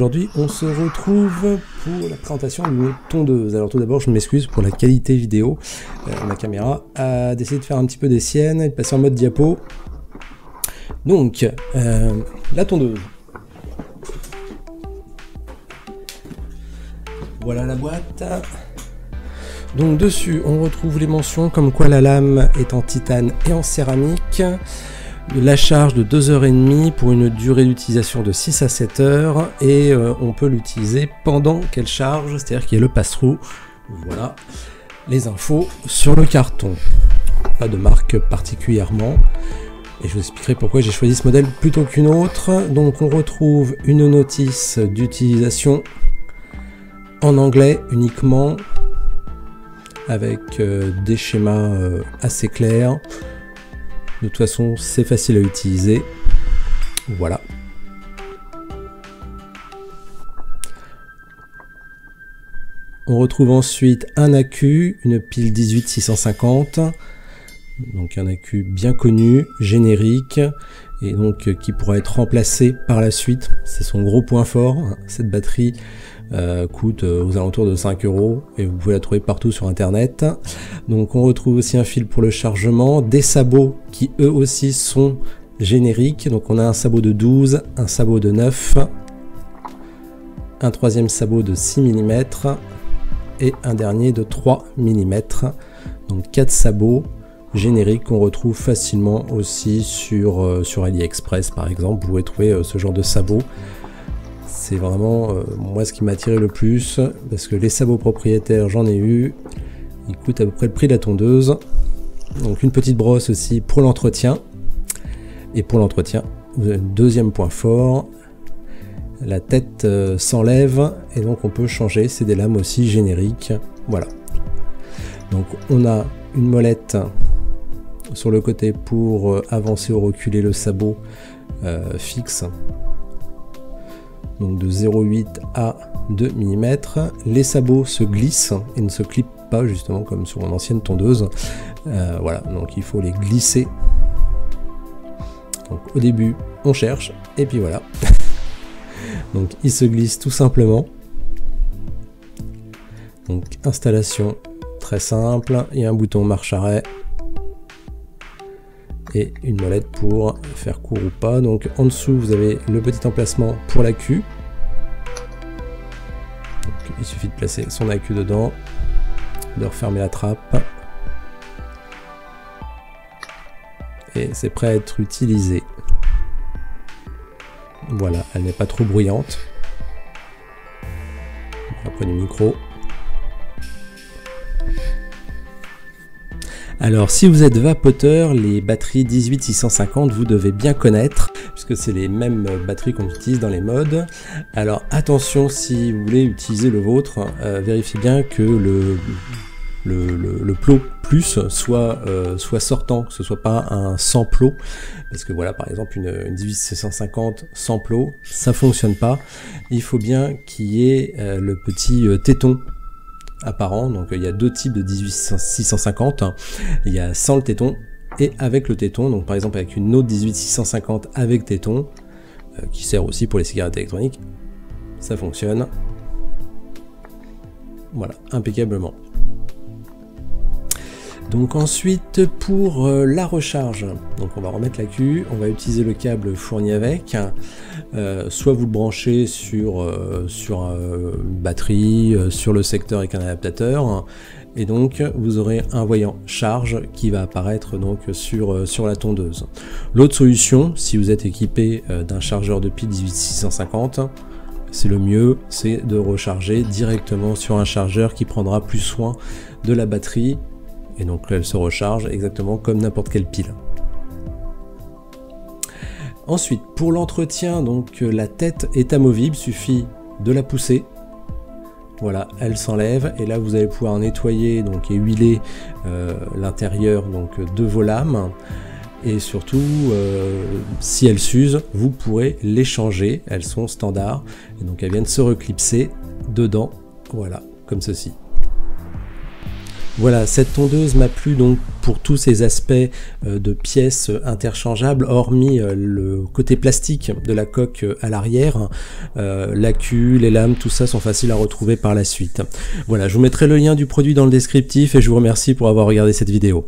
Aujourd'hui, on se retrouve pour la présentation d'une tondeuse. Alors tout d'abord, je m'excuse pour la qualité vidéo. Ma caméra a décidé de faire un petit peu des siennes et de passer en mode diapo. Donc, la tondeuse. Voilà la boîte. Donc dessus, on retrouve les mentions comme quoi la lame est en titane et en céramique. La charge de 2h30 pour une durée d'utilisation de 6 à 7 heures et on peut l'utiliser pendant qu'elle charge, c'est-à-dire qu'il y a le pass-through. Voilà les infos sur le carton. Pas de marque particulièrement et je vous expliquerai pourquoi j'ai choisi ce modèle plutôt qu'une autre. Donc on retrouve une notice d'utilisation en anglais uniquement avec des schémas assez clairs. De toute façon, c'est facile à utiliser. Voilà. On retrouve ensuite un accu, une pile 18650. Donc un accu bien connu, générique, et donc qui pourra être remplacé par la suite. C'est son gros point fort. Cette batterie coûte aux alentours de 5 € et vous pouvez la trouver partout sur internet. Donc on retrouve aussi un fil pour le chargement, des sabots qui eux aussi sont génériques. Donc on a un sabot de 12, un sabot de 9, un troisième sabot de 6 mm et un dernier de 3 mm. Donc 4 sabots génériques qu'on retrouve facilement aussi sur AliExpress par exemple. Vous pouvez trouver ce genre de sabots. C'est vraiment moi ce qui m'a attiré le plus, parce que les sabots propriétaires j'en ai eu, ils coûtent à peu près le prix de la tondeuse. Donc une petite brosse aussi pour l'entretien, et pour l'entretien vous avez un deuxième point fort, la tête s'enlève et donc on peut changer, c'est des lames aussi génériques. Voilà, donc on a une molette sur le côté pour avancer ou reculer le sabot fixe, donc de 0,8 à 2 mm. Les sabots se glissent et ne se clipent pas, justement comme sur mon ancienne tondeuse. Voilà, donc il faut les glisser. Donc au début on cherche et puis voilà. Donc ils se glissent tout simplement. Donc installation très simple, il y a un bouton marche-arrêt et une molette pour faire court ou pas. Donc en dessous vous avez le petit emplacement pour l'accu. Il suffit de placer son accu dedans, de refermer la trappe et c'est prêt à être utilisé. Voilà, elle n'est pas trop bruyante. Après du micro. Alors si vous êtes vapoteur, les batteries 18650 vous devez bien connaître, puisque c'est les mêmes batteries qu'on utilise dans les modes. Alors attention, si vous voulez utiliser le vôtre, vérifiez bien que le plot plus soit sortant, que ce soit pas un sans plot, parce que voilà, par exemple une 18650 sans plot, ça fonctionne pas. Il faut bien qu'il y ait le petit téton apparent. Donc il y a deux types de 18650, il y a sans le téton et avec le téton. Donc par exemple avec une autre 18650 avec téton, qui sert aussi pour les cigarettes électroniques, ça fonctionne, voilà, impeccablement. Donc ensuite pour la recharge, donc on va remettre l'accu, on va utiliser le câble fourni avec, soit vous le branchez sur une batterie, sur le secteur avec un adaptateur, et donc vous aurez un voyant charge qui va apparaître donc sur la tondeuse. L'autre solution, si vous êtes équipé d'un chargeur de pile 18650, c'est le mieux, c'est de recharger directement sur un chargeur qui prendra plus soin de la batterie. Et donc elle se recharge exactement comme n'importe quelle pile. Ensuite, pour l'entretien, donc la tête est amovible, suffit de la pousser. Voilà, elle s'enlève et là vous allez pouvoir nettoyer donc et huiler l'intérieur donc de vos lames. Et surtout, si elles s'usent, vous pourrez les changer. Elles sont standards et donc elles viennent se reclipser dedans. Voilà, comme ceci. Voilà, cette tondeuse m'a plu donc pour tous ces aspects de pièces interchangeables, hormis le côté plastique de la coque à l'arrière. L'accu, les lames, tout ça sont faciles à retrouver par la suite. Voilà, je vous mettrai le lien du produit dans le descriptif et je vous remercie pour avoir regardé cette vidéo.